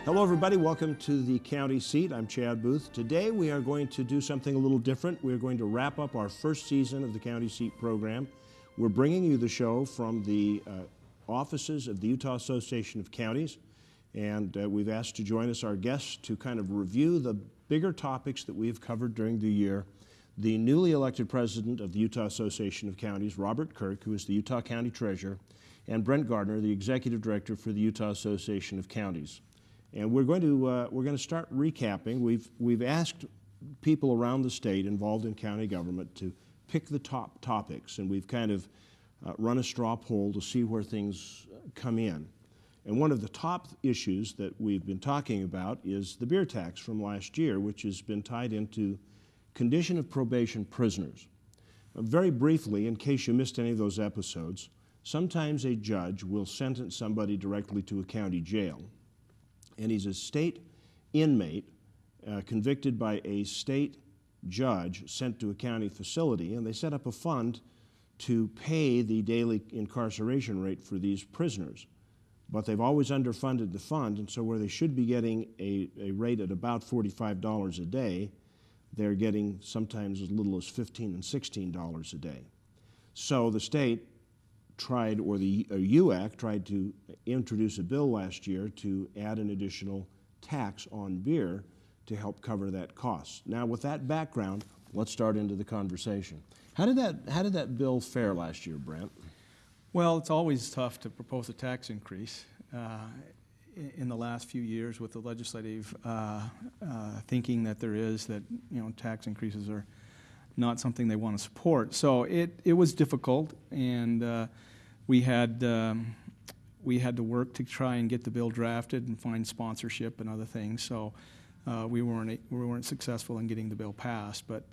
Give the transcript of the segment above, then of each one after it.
Hello everybody, welcome to the County Seat. I'm Chad Booth. Today we are going to do something a little different. We're going to wrap up our first season of the County Seat program. We're bringing you the show from the offices of the Utah Association of Counties, and we've asked to join us our guests to kind of review the bigger topics that we've covered during the year. The newly elected president of the Utah Association of Counties, Robert Kirk, who is the Utah County Treasurer, and Brent Gardner, the Executive Director for the Utah Association of Counties. And we're going to start recapping. We've asked people around the state involved in county government to pick the top topics, and we've kind of run a straw poll to see where things come in. And one of the top issues that we've been talking about is the beer tax from last year, which has been tied into condition of probation prisoners. Very briefly, in case you missed any of those episodes, sometimes a judge will sentence somebody directly to a county jail, and he's a state inmate convicted by a state judge sent to a county facility, and they set up a fund to pay the daily incarceration rate for these prisoners. But they've always underfunded the fund, and so where they should be getting a rate at about $45 a day, they're getting sometimes as little as $15 and $16 a day. So the state tried, or the UAC tried to introduce a bill last year to add an additional tax on beer to help cover that cost. Now, with that background, let's start into the conversation. How did that bill fare last year, Brent? Well, it's always tough to propose a tax increase in the last few years with the legislative thinking that there is that tax increases are not something they want to support. So it was difficult, and we had to work to try and get the bill drafted and find sponsorship and other things. So we weren't successful in getting the bill passed. But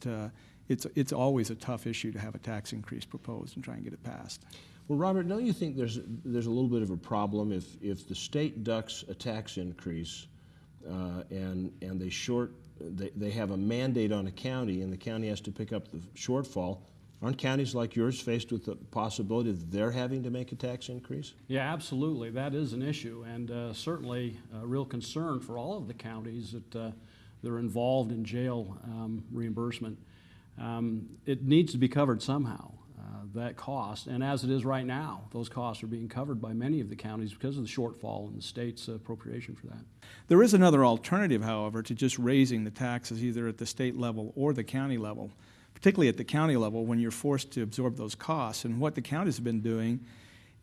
it's always a tough issue to have a tax increase proposed and try and get it passed. Well, Robert, don't you think there's a little bit of a problem if the state ducks a tax increase and they have a mandate on a county, and the county has to pick up the shortfall? Aren't counties like yours faced with the possibility that they're having to make a tax increase? Yeah, absolutely. That is an issue, and certainly a real concern for all of the counties that are involved in jail reimbursement. It needs to be covered somehow, that cost, and as it is right now, those costs are being covered by many of the counties because of the shortfall in the state's appropriation for that. There is another alternative, however, to just raising the taxes either at the state level or the county level, particularly at the county level when you're forced to absorb those costs. And what the counties have been doing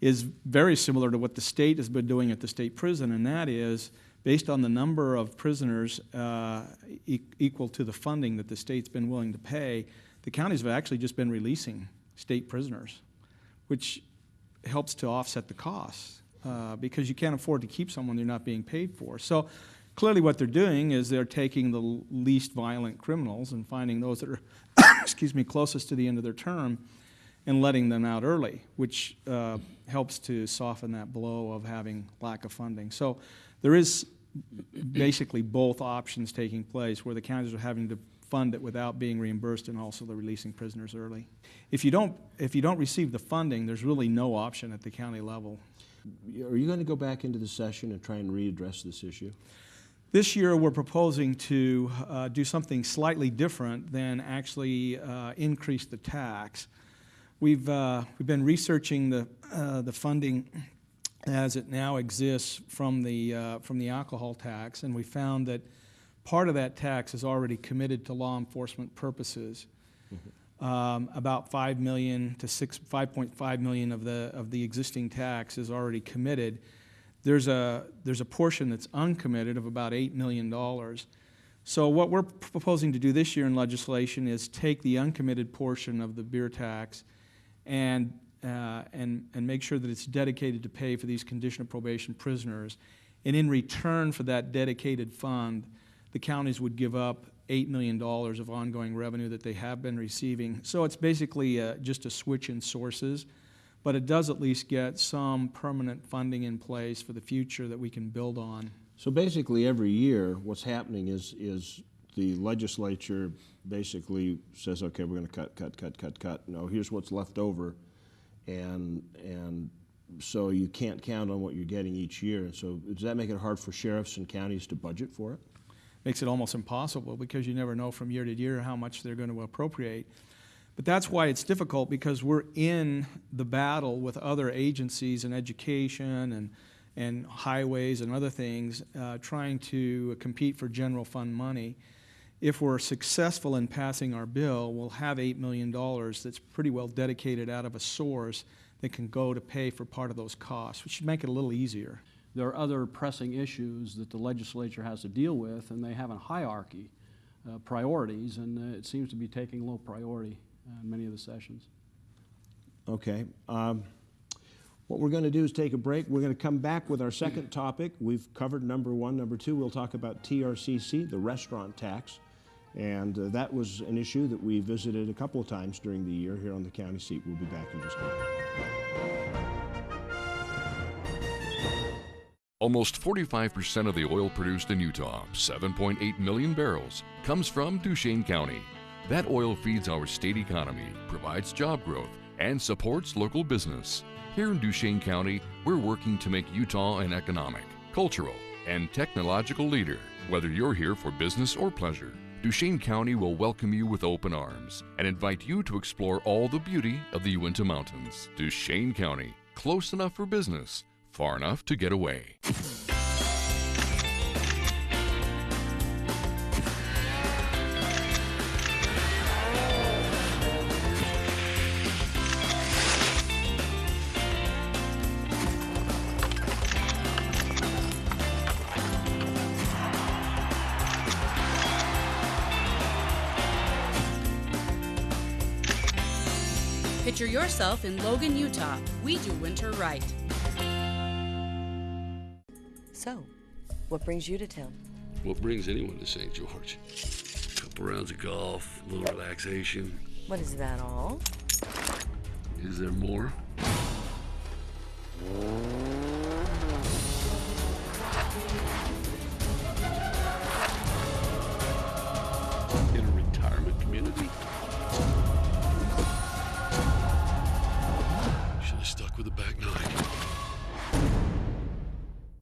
is very similar to what the state has been doing at the state prison, and that is based on the number of prisoners equal to the funding that the state's been willing to pay, the counties have actually just been releasing state prisoners, which helps to offset the costs because you can't afford to keep someone you're not being paid for. So clearly what they're doing is they're taking the least violent criminals and finding those that are closest to the end of their term and letting them out early, which helps to soften that blow of having lack of funding. So there is basically both options taking place, where the counties are having to fund it without being reimbursed, and also they're releasing prisoners early. If you don't receive the funding, there's really no option at the county level. Are you going to go back into the session and try and readdress this issue? This year we're proposing to do something slightly different than actually increase the tax. We've been researching the funding as it now exists from the alcohol tax, and we found that part of that tax is already committed to law enforcement purposes. About $5 million to $5.5 million of the existing tax is already committed. There's a portion that's uncommitted of about $8 million. So what we're proposing to do this year in legislation is take the uncommitted portion of the beer tax and make sure that it's dedicated to pay for these condition of probation prisoners. And in return for that dedicated fund, the counties would give up $8 million of ongoing revenue that they have been receiving. So it's basically just a switch in sources, but it does at least get some permanent funding in place for the future that we can build on. So basically every year what's happening is the legislature basically says, okay, we're going to cut. No, here's what's left over, and so you can't count on what you're getting each year. And so does that make it hard for sheriffs and counties to budget for it? Makes it almost impossible because you never know from year to year how much they're going to appropriate. But that's why it's difficult, because we're in the battle with other agencies in education and highways and other things, trying to compete for general fund money. If we're successful in passing our bill, we'll have $8 million that's pretty well dedicated out of a source that can go to pay for part of those costs, which should make it a little easier. There are other pressing issues that the legislature has to deal with, and they have a hierarchy, priorities, and it seems to be taking low priority in many of the sessions. Okay. What we're going to do is take a break. We're going to come back with our second topic. We've covered number one. Number two, we'll talk about TRCC, the restaurant tax. And that was an issue that we visited a couple of times during the year here on the county seat. We'll be back in just a minute. Almost 45% of the oil produced in Utah, 7.8 million barrels, comes from Duchesne County. That oil feeds our state economy, provides job growth, and supports local business. Here in Duchesne County, we're working to make Utah an economic, cultural, and technological leader. Whether you're here for business or pleasure, Duchesne County will welcome you with open arms and invite you to explore all the beauty of the Uinta Mountains. Duchesne County, close enough for business, far enough to get away. Picture yourself in Logan, Utah. We do winter right. So, what brings you to town? What brings anyone to St. George? A couple rounds of golf, a little relaxation. What is that all? Is there more? In a retirement community? Should have stuck with the back nine.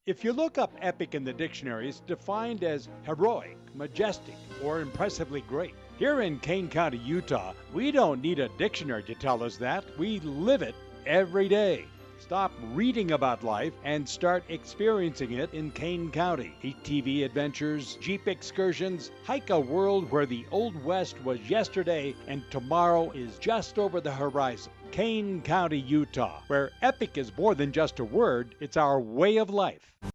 If you look up epic in the dictionary, it's defined as heroic, majestic, or impressively great. Here in Kane County, Utah, we don't need a dictionary to tell us that. We live it every day. Stop reading about life and start experiencing it in Kane County. ATV adventures, Jeep excursions, hike a world where the Old West was yesterday and tomorrow is just over the horizon. Kane County, Utah, where epic is more than just a word, it's our way of life.